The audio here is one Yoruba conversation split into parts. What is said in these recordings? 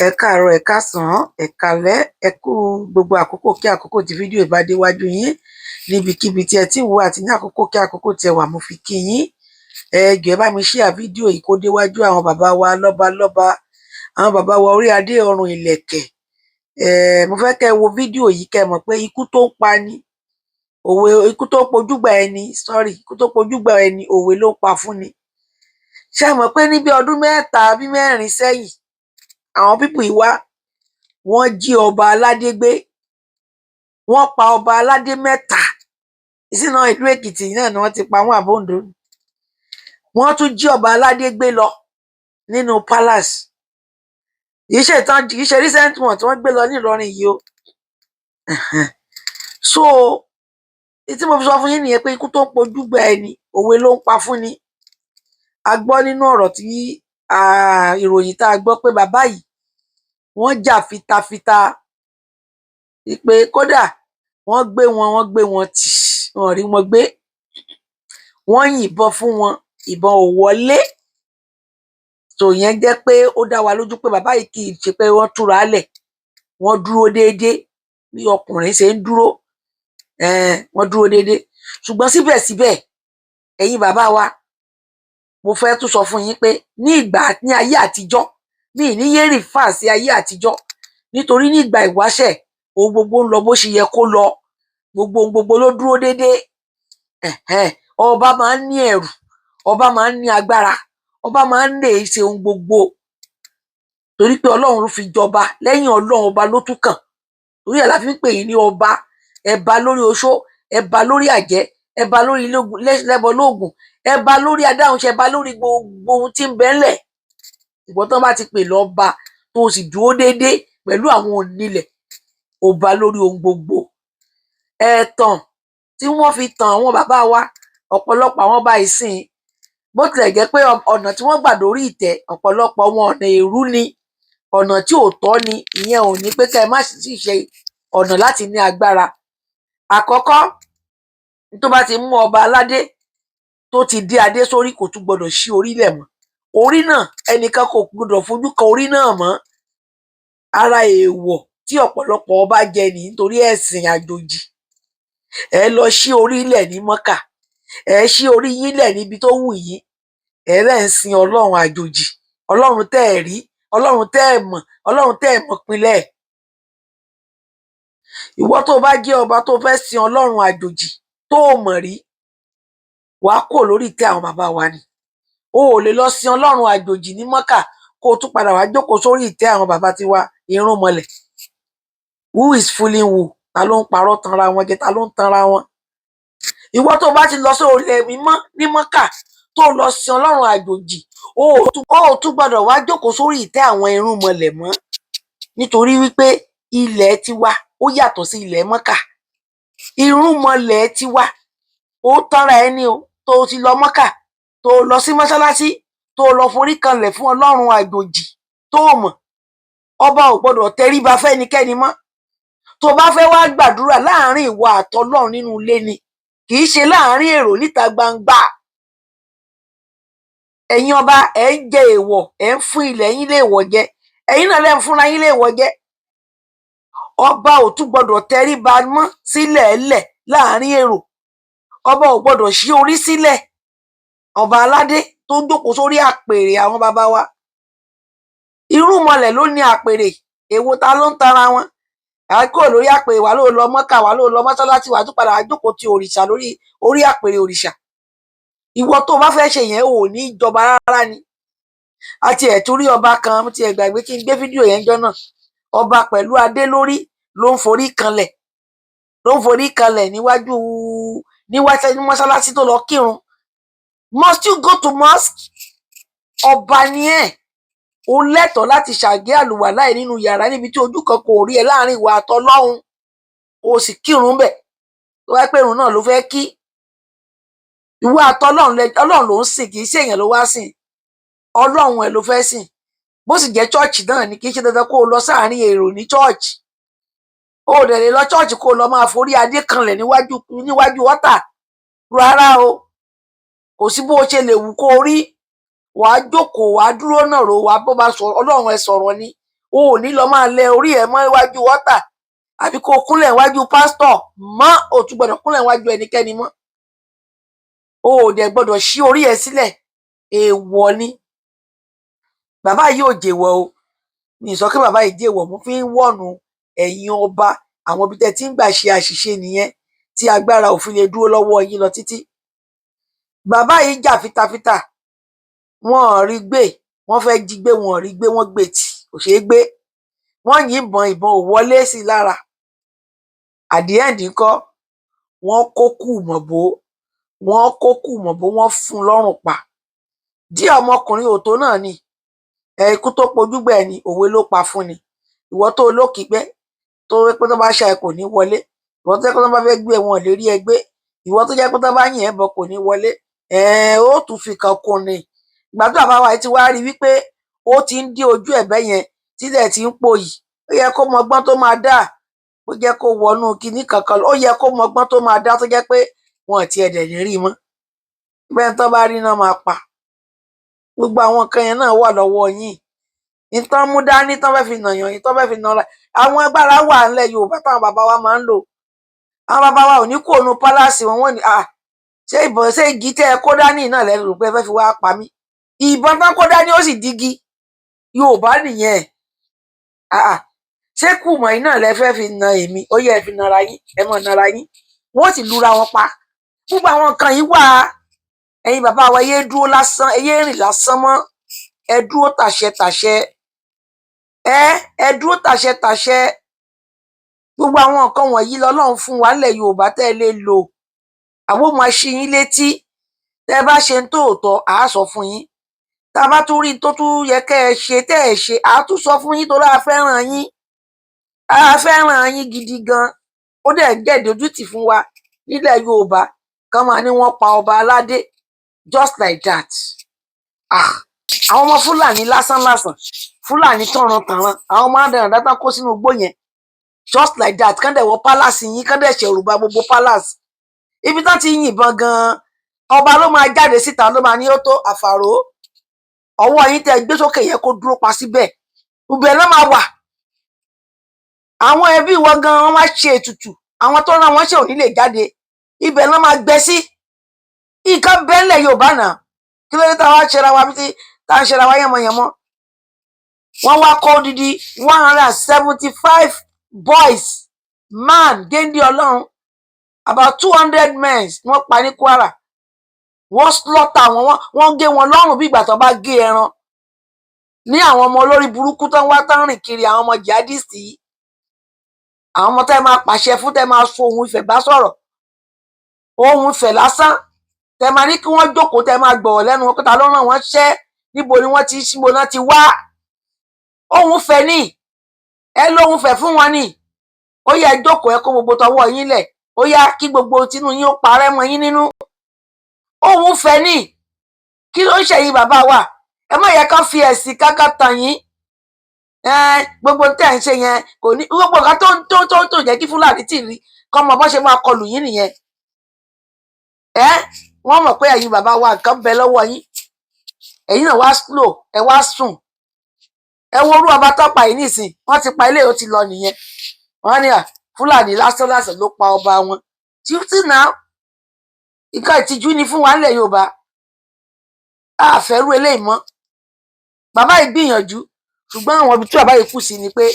Ẹ káàárọ̀, ẹ káàsán, ẹ káalẹ́, ẹ kú gbogbo àkókò kí àkókò tí fídíò bá déwájú yín níbikíbi tí ẹ ti ń wò àti ní àkókò kí àkókò tí ẹ wà mo fi kí yín. Ẹ jọ̀ọ́ ẹ bá mi share fídíò yìí kó déwájú àwọn bàbá wa lọ́balọ́ba, àwọn bàbá wa orí adé ọrùn ìlẹ̀kẹ̀. Mo fẹ́ kẹ́ ẹ wo fídíò yìí kẹ́ ẹ mọ̀ pé ikú tó ń pa ni, òwe ikú tó pojúgbà ẹni, ikú tó pojúgbà ẹni òwe ló ń pa fún ni. Ṣé ẹ mọ̀ pé ní bí ọdún mẹ́ta bí mẹ́rin sẹ́yìn, àwọn pípù yìí wá, wọ́n jí ọba aládé gbé, wọ́n pa ọba aládé mẹ́ta. Ìsìnà ìlú Èkìtì náà ni wọ́n ti pa wọ́n, àbóǹdó. Wọ́n tún jí ọba aládé gbé lọ nínú palace. Kì í ṣe recent one tí wọ́n gbé lọ ní Ìlọrin yìí o. So tí mo fi sọ fún yín nìyẹn pé ikú tó ń pojú gba ẹni òwe ló ń pa fún ni. A gbọ́ nínú ọ̀rọ̀ tí ìròyìn tá a gbọ́ pé bàbá yìí wọ́n jà fitafita, pé kódà wọ́n gbé wọn tì, wọn rí wọn gbé, wọ́n yìnbọn fún wọn, ìbọn ò wọlé. So yẹn jẹ́ pé ó dá wa lójú pé bàbá yìí kì í ṣe pé wọ́n túra lẹ̀, wọ́n dúró déédéé bí ọkùnrin ṣe ń dúró. Wọ́n dúró déédéé. Ṣùgbọ́n síbẹ̀síbẹ̀, ẹ̀yin bàbá wa, mo fẹ́ tún sọ fún yín pé ní ayé àtijọ́, mi ì ní yé rìfà sí ayé àtijọ́, nítorí ní ìgbà ìwáṣẹ̀ ohun gbogbo ń lọ bó ṣe yẹ kó lọ, gbogbo ló dúró déédéé. Ọba máa ń ní ẹ̀rù, ọba máa ń ní agbára, ọba máa ń lè ṣe ohun gbogbo, torí pé Ọlọ́run ló fi jọba, lẹ́yìn Ọlọ́run ọba ló tún kàn. Torí ẹ̀ la fi ń pè yín ní ọba. Ẹ ba lórí oṣó, ẹ ba lórí àjẹ́, ẹ ba lórí lẹ́bọ lóògùn, ẹ ba lórí adáhunṣe, ẹ ba lórí gbogbo ohun tí ń bẹ ńlẹ̀. Ìgbọ́n tán bá ti pè lọ́ba tó sì dúró déédéé pẹ̀lú àwọn onílẹ̀, ó ba lórí ohun gbogbo. Ẹ̀tàn tí wọ́n fi tàn àwọn bàbá wa, ọ̀pọ̀lọpọ̀ àwọn ọba ìsìn, bó tilẹ̀ jẹ́ pé ọ̀nà tí wọ́n gbà dórí ìtẹ́, ọ̀pọ̀lọpọ̀ wọn ọ̀nà èrú ni, ọ̀nà tí ò tọ́ ni. Ìyẹn ò ní pé kẹ́ ẹ má sì ṣe ọ̀nà láti ní agbára. Àkọ́kọ́, tó bá ti mú ọba aládé tó ti dé adé sórí, kò tún gbọdọ̀ ṣí orílẹ̀ mọ́. Orí náà, ẹnìkan kò gbọdọ̀ fojú kan orí náà mọ́. Ara èèwọ̀ tí ọ̀pọ̀lọpọ̀ ọba jẹ nìyí nítorí ẹ̀sìn àjòjì. Ẹ lọ ṣí orílẹ̀ ní Mọ́kà, ẹ ṣí orí yín lẹ̀ níbi tó wù yín, ẹ lẹ́ ń sin Ọlọ́run àjòjì, Ọlọ́run tẹ́ ẹ̀ rí, Ọlọ́run tẹ́ ẹ̀ mọ̀, Ọlọ́run tẹ́ ẹ̀ mọ̀ pinlẹ̀. Ìwọ tó bá jẹ́ ọba tó fẹ́ sin Ọlọ́run àjòjì tó o mọ̀ rí, wàá kúrò lórí ìtẹ́ àwọn bàbá wa ni. O ò lè lọ sin Ọlọ́run àjòjì ní Mọ́kà kó o tún padà wá jókòó sórí ìtẹ́ àwọn bàbá tiwa, irúnmọlẹ̀. Who is fooling who? Ta ló ń parọ́ tanra wọn jẹ? Ta ló ń tanra wọn? Ìwọ tó bá ti lọ sí ilẹ̀ mímọ́ ní Mọ́kà tó lọ sin Ọlọ́run àjòjì, o ò tún gbọdọ̀ wá jókòó sórí ìtẹ́ àwọn irúnmọlẹ̀ mọ́, nítorí wípé ilẹ̀ tiwa ó yàtọ̀ sí ilẹ̀ Mọ́kà. Irúnmọlẹ̀ tiwa, ó tanra ẹni o tó ti lọ Mọ́kà, tó lọ sí mọ́ṣáláṣí, tó lọ forí kanlẹ̀ fún Ọlọ́run àjòjì tó mọ̀. Ọba ò gbọdọ̀ tẹríba fẹ́nikẹ́ni mọ́. Tó bá fẹ́ wá gbàdúrà láàrin ìwọ àtọlọ́run nínú ilé ni, kì í ṣe láàrin èrò níta gbangba. Ẹ̀yin ọba, ẹ̀ ń jẹ èèwọ̀, ẹ̀ ń fún ilẹ̀ yín léèwọ̀ jẹ, ẹ̀yin náà lẹ́ ń fúnra yín léèwọ̀ jẹ. Ọba ò tún gbọdọ̀ tẹríba mọ́ sílẹ̀ ẹlẹ̀ láàrin èrò. Ọba ò gbọdọ̀ ṣí orí sílẹ̀. Ọba aládé tó jókòó sórí àpèrè àwọn bàbá wa. Irúnmọlẹ̀ ló ní àpèrè, èwo ta ló ń tara wọn? Kúrò lórí àpèrè, wà ló lọ Mọ́kà, wà ló lọ mọ́ṣáláṣí, wà tún padà wá jókòó ti òrìṣà lórí orí àpèrè òrìṣà. Ìwọ tó bá fẹ́ ṣe yẹn ò ní jọba rárá ni. Àti ẹ̀ tún rí ọba kan, mo ti ẹ̀ gbàgbé kí n gbé fídíò yẹn jọ́ náà. Ọba pẹ̀lú adé lórí ló ń forí kanlẹ̀ níwájú mọ́ṣáláṣí tó lọ kírun. Must you go to mosque? Ọba ni ẹ́, o lẹ́tọ̀ọ́ láti ṣàgé àlùwàlá ẹ̀ nínú yàrá níbi tí ojú kan kò rí ẹ láàrin ìwà àtọlọ́run, o sì kírun bẹ̀. Tó wá pé ìrun náà ló fẹ́ kí, ìwọ àtọlọ́run, Ọlọ́run ló ń sìn, kì í ṣe èèyàn ló wá sìn. Ọlọ́run ẹ̀ ló fẹ́ sìn. Bó sì jẹ́ chọ́ọ̀chì náà ni, kì í ṣe dandan kó o lọ sáàrin èrò ní chọ́ọ̀chì. O ò dẹ̀ lè lọ chọ́ọ̀chì kó o lọ máa forí adé kanlẹ̀ níwájú ọ̀tà. Rárá o, kò sí bó o ṣe lè wù kó o rí. Wàá jókòó, wàá dúró náà rò, wàá bó bá sọ̀rọ̀, Ọlọ́run ẹ sọ̀rọ̀ ni. o ò ní lọ máa lẹ orí ẹ mọ́ iwájú wọ́tà àbí kó kúnlẹ̀ iwájú pásítọ̀ mọ́, ò tún gbọ́dọ̀ kúnlẹ̀ iwájú ẹnikẹ́ni mọ́, o ò dẹ̀ gbọ́dọ̀ ṣí orí ẹ sílẹ̀, èèwọ̀ ni. Bàbá yìí ò jèèwọ̀ o, mi ì sọ pé bàbá yìí jèèwọ̀, mo fi ń wọ̀nù ẹ̀yin ọba, àwọn ibi tẹ́ ti ń gbà ṣe àṣìṣe nìyẹn tí agbára ò fi lè dúró lọ́wọ́ yín lọ títí. Bàbá yìí jà fitafita, wọn ò rí gbé, wọ́n fẹ́ jí gbé, wọn ò rí gbé, wọ́n gbé tì, kò ṣeé gbé, wọ́n yìnbọn, ìbọn ò wọlé sí i lára. At the end ńkọ́, wọ́n kó Kúmọ̀bó, wọ́n kó Kúmọ̀bó, wọ́n fún un lọ́rùn pa. Díẹ̀ ọmọkùnrin òtó náà ni, ikú tó pojúgbà ẹ̀ ni, òwe ló pa fún ni. Ìwọ tó olókìígbẹ́ tó rí pé tó bá ṣá ẹ kò ní wọlé, ìwọ tó jẹ́ pé tó bá fẹ́ gbé ẹ wọn ò lè rí ẹ gbé, ìwọ tó jẹ́ pé tó bá yìn ẹ́ bọ kò ní wọlé, ó tún fi kan kún ni. Ìgbà tó bàbá wa ti wá rí wípé ó ti ń dí ojú ẹ̀bẹ̀ yẹn tílẹ̀ ti ń pòyì, ó yẹ kó mọ ọgbọ́n tó máa dá, ó jẹ́ kó wọnú kinní kankan, ó yẹ kó mọ ọgbọ́n tó máa dá tó jẹ́ pé wọn ò tiẹ̀ dẹ̀ ní rí mọ́. Bẹ́ẹ̀ tó bá rí náà máa pa. Gbogbo àwọn nǹkan yẹn náà wà lọ́wọ́ yín. Ìtàn mú dání tán fẹ́ fi nàyàn yín, tán fẹ́ fi nàra. Àwọn agbára wà ńlẹ̀ Yorùbá táwọn bàbá wa máa ń lò. Àwọn bàbá wa ò ní kó nu pálásì wọn, wọ́n ní ṣé ìbọn ṣé igi tẹ́ ẹ kó dání náà lẹ́nu rò pé ẹ fẹ́ fi wá pa mí. Ìbọn tán kó dání ó sì digi. Yorùbá nìyẹn. Ṣé Kúmọ̀ yìí náà lẹ fẹ́ fi na èmi? Ó yẹ ẹ fi nara yín, ẹ mọ̀ nara yín. Wọ́n sì lura wọn pa. Gbogbo àwọn nǹkan yìí wà. Ẹ̀yin bàbá wa yé dúró lásán, ẹ yé rìn lásán mọ́. Ẹ dúró tàṣẹ. Ẹ dúró tàṣẹ. Gbogbo àwọn nǹkan wọ̀nyí lọ́lọ́run fún wa nílẹ̀ Yorùbá tẹ́ ẹ lè lò. Àwọn máa ṣí yín létí. Tẹ́ ẹ bá ṣe ń tòótọ́, à á sọ fún yín. Tá a bá tún rí tó tún yẹ kẹ́ ẹ ṣe tẹ́ ẹ ṣe, à á tún sọ fún yín torí a fẹ́ràn yín. A fẹ́ràn yín gidi gan. Ó dẹ̀ jẹ́ ìdójútì fún wa nílẹ̀ Yorùbá kán máa ní wọ́n pa ọba aládé just like that. Àwọn ọmọ Fúlàní lásán, Fúlàní tànràn, àwọn ọmọ àdàràdá tán kó sínú igbó yẹn just like that, kán dẹ̀ wọ pálásì yín, kán dẹ̀ ṣẹ̀rù ba gbogbo pálásì. Ibi tán ti yìnbọn gan, ọba ló máa jáde síta ló máa ní ó tó àfàró. Ọwọ́ yín tẹ́ gbé sókè yẹ kó dúró pa síbẹ̀. Ibẹ̀ ló máa wà. Àwọn ẹbí wọn gan wọn máa ṣe ètùtù, àwọn tó rán wọn ṣe ò ní lè jáde. Ibẹ̀ ló máa gbẹ sí. Nǹkan bẹ́ẹ̀lẹ̀ Yorùbá náà. Kí ló dé táwa ṣẹra wa bí tá a ṣẹra wa yánmọyánmọ? Wọ́n wá kó odidi 175 boys, man, géńdé Ọlọ́run, about 200 men wọ́n pa ní Kwara. Wọ́n slaughter wọ́n gé wọn lọ́rùn bí ìgbà tó bá gé ẹran. Ní àwọn ọmọ olórí burúkú tó ń wá tán rìn kiri, àwọn ọmọ jihadist yìí. Àwọn ọmọ tẹ́ máa pàṣẹ fún, tẹ́ máa so ohun Ifẹ̀ bá sọ̀rọ̀. Ohun Ifẹ̀ lásán. Tẹ́ máa ní kí wọ́n jókòó, tẹ́ máa gbọ̀wọ̀ lẹ́nu wọn pé ta ló rán wọn ṣẹ́, níbo ni wọ́n ti síbo náà ti wá. Ohun Ifẹ̀ ni. Ẹ lóhun Ifẹ̀ fún wọn ni. Ó yẹ jókòó, ẹ kó gbogbo tọwọ́ yín lẹ̀. Ó yá kí gbogbo tinú yín ó parẹ́ mọ́ yín nínú. Ohun Ifẹ̀ ni. Kí ló ń ṣẹ̀yìn bàbá wa? Ẹ má yẹ kán fi ẹ̀sìn kankan tàn yín. Gbogbo tẹ́ ń ṣe yẹn kò ní gbogbo nǹkan tó jẹ́ kí Fúlàní tì rí kọ́ mọ bọ́ ṣe máa kọlù yín nìyẹn. Wọ́n mọ̀ pé ẹ̀yin bàbá wa nǹkan bẹ lọ́wọ́ yín. Ẹ̀yin náà wá slow, ẹ wá sùn. Ẹ wo orú ọba tó pa yìí nísìn, wọ́n ti pa ilé ó ti lọ nìyẹn. Wọ́n ní Fúlàní lásán ló pa ọba wọn. Tí náà nǹkan ìtìjú ni fún wa nílẹ̀ Yorùbá. A fẹ́rú eléyìí mọ́. Bàbá yìí gbìyànjú, ṣùgbọ́n àwọn ibi tí bàbá yìí kù sí ni pé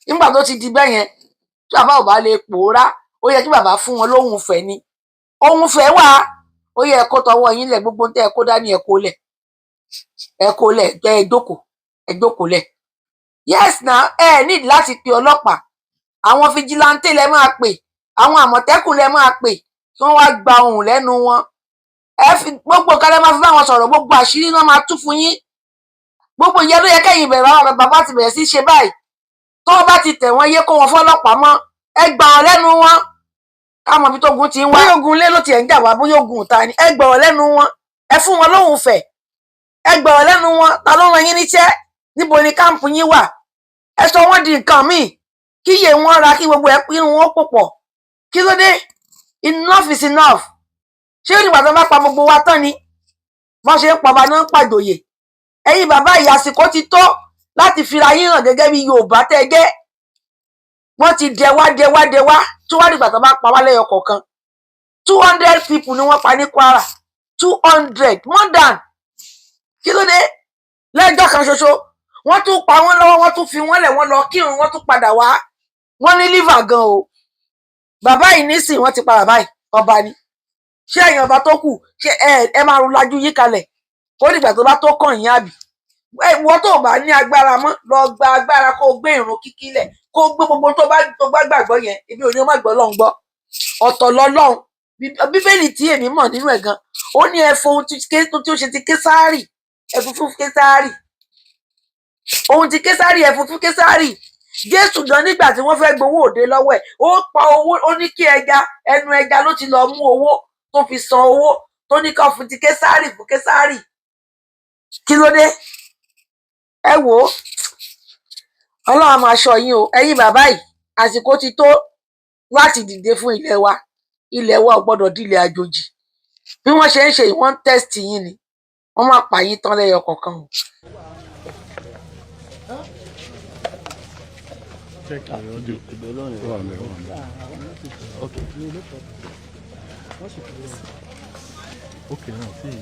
nígbà tó ti di bẹ́ẹ̀ yẹn, tí bàbá ò bá lè pòórá, ó yẹ kí bàbá fún wọn lóhun Ifẹ̀ ni. Ohun Ifẹ̀ wà. Ó yẹ kó tọwọ́ yín lẹ̀, gbogbo tẹ́ ẹ kó dání ẹ kó lẹ̀. Ẹ kó lẹ̀, ẹ jókòó lẹ̀. Yes now, ẹ need láti pe ọlọ́pàá. Àwọn fijilantè lẹ máa pè, àwọn àmọ̀tẹ́kùn lẹ máa pè kí wọ́n wá gba ohùn lẹ́nu wọn. Gbogbo nǹkan lẹ máa fi bá wọn sọ̀rọ̀, gbogbo àṣírí náà máa tú fún yín. Gbogbo ìyẹn ló yẹ kẹ́yìn bẹ̀rẹ̀ àwọn bàbá ti bẹ̀rẹ̀ sí ṣe báyìí. Tó bá ti tẹ̀ wọ́n yé kó wọn fọ́lọ́pàá mọ́, ẹ gbà wọ́n lẹ́nu wọn. Káwọn ibi tógun ti ń wá. Bóyá ogun ilé ló tiẹ̀ ń jà wá, bóyá ogun ìta ni. Ẹ gbà wọ́n lẹ́nu wọn. Ẹ fún wọn lóhùn Ifẹ̀. Ẹ gbà wọ́n lẹ́nu wọn. Ta ló rán yín níṣẹ́? Níbo ni káàmpù yín wà? Ẹ sọ wọ́n di nǹkan míì. Kí iye wọn ra, kí gbogbo ẹ pín wọn pò pọ̀. Kí ló dé? Enough is enough. Ṣé ìgbà tó bá pa gbogbo wa tán ni? Bọ́n ṣe ń pọba náà ń pàjòyè. Ẹ̀yin bàbá ìyá àsìkò ti tó. láti fira yín hàn gẹ́gẹ́ bí Yorùbá tẹ́ jẹ́. Wọ́n ti dẹwá tó wá dìgbà tó bá pa wá lẹ́yọ kọ̀ọ̀kan. 200 people ni wọ́n pa ní Kwara. 200 more than. Kí ló dé? Lẹ́jọ́ kan ṣoṣo wọ́n tún pa wọ́n lọ́wọ́, wọ́n tún fi wọ́n lẹ̀, wọ́n lọ kírun, wọ́n tún padà wá. Wọ́n ní liver gan o. Bàbá yìí nísìn wọ́n ti pa bàbá yìí, ọba ni. Ṣé ẹ̀yin ọba tó kù ṣé ẹ máa lajú yí kalẹ̀ kó dìgbà tó bá tó kàn yín àbí? Wọ́n tó bá ní agbára mọ́ lọ gba agbára kó gbé ìrun kíkí lẹ̀, kó gbé gbogbo tó bá gbàgbọ́ yẹn. Èmi ò ní ọmọ ìgbọ́ lọ́hùn gbọ́. Ọ̀tọ̀ lọ́lọ́hun. Bíbélì tí èmi mọ̀ nínú ẹ̀ gan, ó ní ẹ fohun tí ó ṣe ti Késárì, ẹ fún fún Késárì. Ohun tí Késárì ẹ fún fún Késárì. Jésù gan nígbà tí wọ́n fẹ́ gbowó òde lọ́wọ́ ẹ̀, ó pa owó, ó ní kí ẹnu ẹja ló ti lọ mú owó tó fi san owó tó ní ká fún ti Késárì fún Késárì. Kí ló dé? Ẹ wò ó, Ọlọ́run máa ṣọ́ yín o. Ẹ̀yin bàbá yìí, àsìkò ti tó láti dìde fún ilẹ̀ wa. Ilẹ̀ wa ò gbọ́dọ̀ di ilẹ̀ àjòjì. Bí wọ́n ṣe ń ṣe yìí, wọ́n ń tẹ́sítì yín ni. Wọ́n máa pa yín tán lẹ́yọ kọ̀ọ̀kan o. Check your audio. Okay, now see.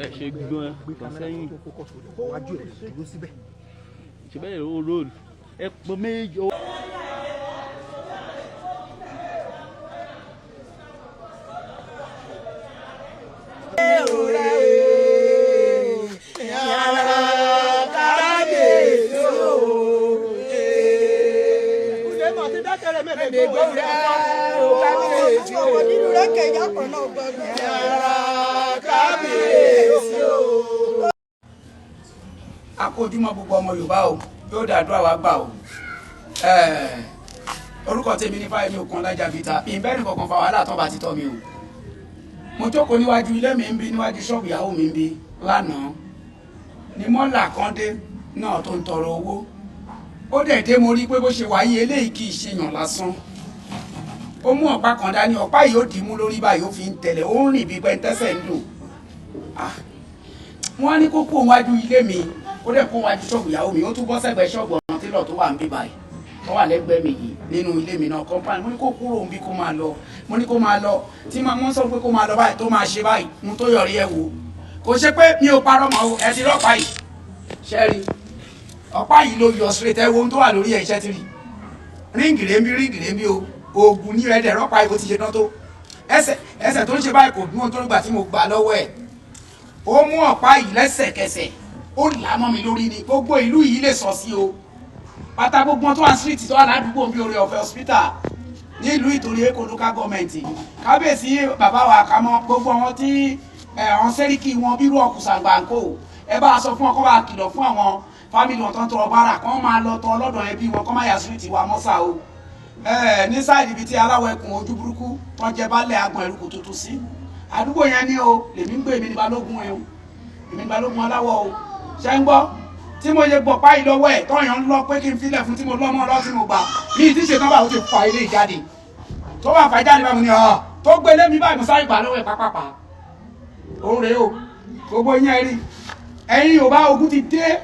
Ẹ ṣe gbọ́n lọ sẹ́yìn. Ṣé bẹ́ẹ̀ ló róòlù? Ẹ pọ̀ méjì. Akójúmọ́ gbogbo ọmọ Yorùbá o, yóò dàdúrà wá gbà o. Orúkọ tèmi ní Fáyẹmí Okunọlájà Peter. Ìbẹ́ni kankan fa wàhálà tó bá ti tọ́ mi o. Mo jókòó níwájú ilé mi ń bí, níwájú ṣọ́ọ̀bù ìyàwó mi ń bí lánàá. Ni mọ́là kan dé náà tó ń tọrọ owó. Ó dẹ̀ dé, mo rí pé bó ṣe wáyé eléyìí kì í ṣèyàn lásán. Ó mú ọ̀pá kan dání, ọ̀pá yìí ó dì í mú lórí báyìí, ó fi ń tẹ̀lẹ̀, ó ń rìn bí pẹ́ńtẹ́sẹ̀ ń lò. Wọ́n á ní kó kó wájú ilé mi, ó dẹ̀ kó wájú ṣọ́ọ̀bù ìyàwó mi, ó tún bọ́ sẹ́gbẹ̀ẹ́ ṣọ́ọ̀bù ọ̀nà télọ̀ tó wà ń bí báyìí, tó wà lẹ́gbẹ̀ẹ́ mi yìí nínú ilé mi náà kọ́ńpáànì. Mo ní kó kúrò ń bí kó máa lọ, mo ní kó máa lọ, tí wọ́n sọ pé kó máa lọ báyìí tó máa ṣe báyìí, mo tó yọrí ẹ wò. Kò ṣe pé mi ò parọ́ mọ́ o, ẹ ti rọ́pàá yìí, ṣẹ́rí ọ̀pá yìí ló yọ straight, ẹ wo ohun tó wà lórí ẹ̀, iṣẹ́ ti rí ríǹgì rẹ̀ ń bí o, oògùn ní ẹ̀dẹ̀ rọ́pàá yìí bó ti ṣe tán tó. Ẹsẹ̀ tó ń ṣe báyìí kò dúró tó nígbà tí mo gbà lọ́wọ́ ẹ̀. Ó mú ọ̀pá yìí lẹ́sẹ̀kẹsẹ̀, ó là mọ́ mi lórí ni. Gbogbo ìlú yìí lè sọ sí o. Pátá gbogbo tó wà street tó wà ládùúgbò bí Oore Ọ̀fẹ́ hospital ní ìlú Ìtòrí Èkó local government. Kábíyèsí bàbá wa Àkámọ́, gbogbo wọn tí àwọn sẹ́ríkì wọn bírú Ọ̀kùsàgbàǹkó, ẹ bá sọ fún wọn kó bá kìlọ̀ fún àwọn fámìlì wọn tó ń tọrọ bára kó máa lọ tọ ọlọ́dọ̀ ẹbí wọn kó má yà street wa mọ́sà o. Ní sáìdì ibi tí aláwọ̀ ẹkùn ojú burúkú wọ́n jẹ bálẹ̀ agbọ̀n ẹrùkù tuntun sí. Àdúgbò yẹn ní o, lèmi ń gbé, èmi ní Balógun ẹ o, èmi ní Balógun aláwọ̀ o. Ṣé ń gbọ́? Tí mo yẹ gbọ̀ páyì lọ́wọ́ ẹ̀ tọ́yàn ń lọ pé kí n filẹ̀ fún tí mo lọ́mọ lọ́ tí mo gbà ní ìdí ṣe tán bá ó ti fa ilé ìjáde. Tó bá fa jáde báwo ni tó gbé lé mi báyìí mo sáré gbà lọ́wọ́ ẹ̀ pápápá. Òun rèé o, gbogbo yẹn rí. Ẹ̀yin Yorùbá ogun ti dé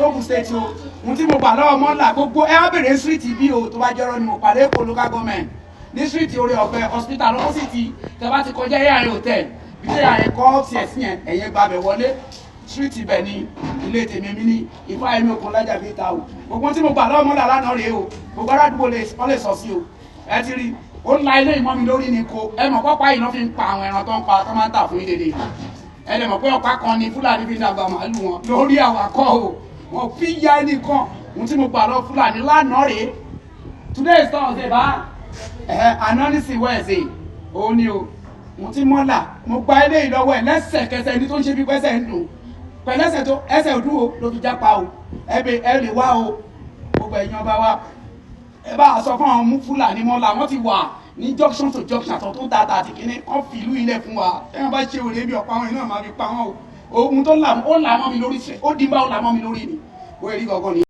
Ogun State o. Ohun tí mo gbà lọ́wọ́ mọ́là gbogbo ẹ á bèrè street bí o tó bá jẹ́rọ ni mo pàdé Èkó local government ní street Oore Ọ̀fẹ́ hospital lọ́wọ́ sì ti tẹ bá ti kọjá ARA hotel bí tẹ àyè kọ́ upstairs yẹn ẹ̀yẹ gbàbẹ̀ wọlé street ibẹ̀ ni ilé tèmi mi ní Ifáyẹmí Okunọlájà Peter o. Gbogbo tí mo gbà lọ́wọ́ mọ́là lánàá rèé o, gbogbo aládùúgbò wọ́n lè sọ sí o. Ẹ ti rí ó ń la ilé ìmọ̀ mi lórí ni ko ẹ mọ̀ pọ́pá yìí lọ́ fi ń pa àwọn ẹran tó ń pa tó máa ń tà fún ìdèdè. Ẹ lè mọ̀ pé ọ̀pá kan ni Fúlàní fi ń dàgbà màálù wọn lórí àwàkọ́ o, wọn fi ya ẹnìkan. Ohun tí mo gbà lọ Fúlàní lánàá rèé. Today is Thursday bá àná ní sí Wednesday òun ni o. Ohun tí mọ́là mo gba ilé ìlọ́wọ́ ẹ̀ lẹ́sẹ̀kẹsẹ̀ ẹni tó ń ṣe bí pẹ́sẹ̀ ń dùn pẹ̀lẹ́sẹ̀ tó ẹsẹ̀ òdú o ló fi jápa o. Ẹ lè wá o, gbogbo ẹ̀yàn bá wa ẹ bá sọ fún àwọn mú Fúlàní mọ́là wọ́n ti wà ní junction to junction àtọ̀ tó dáadáa àti kíní wọ́n fi ìlú ilẹ̀ fún wa. Ẹ̀yàn bá ṣe òde bí ọ̀pá wọn iná máa fi pa wọn o. Ohun tó là mọ́ mi lórí ṣe ó dín bá ó là mọ́ mi lórí ni. Ó rí gọ́gọ́ ni.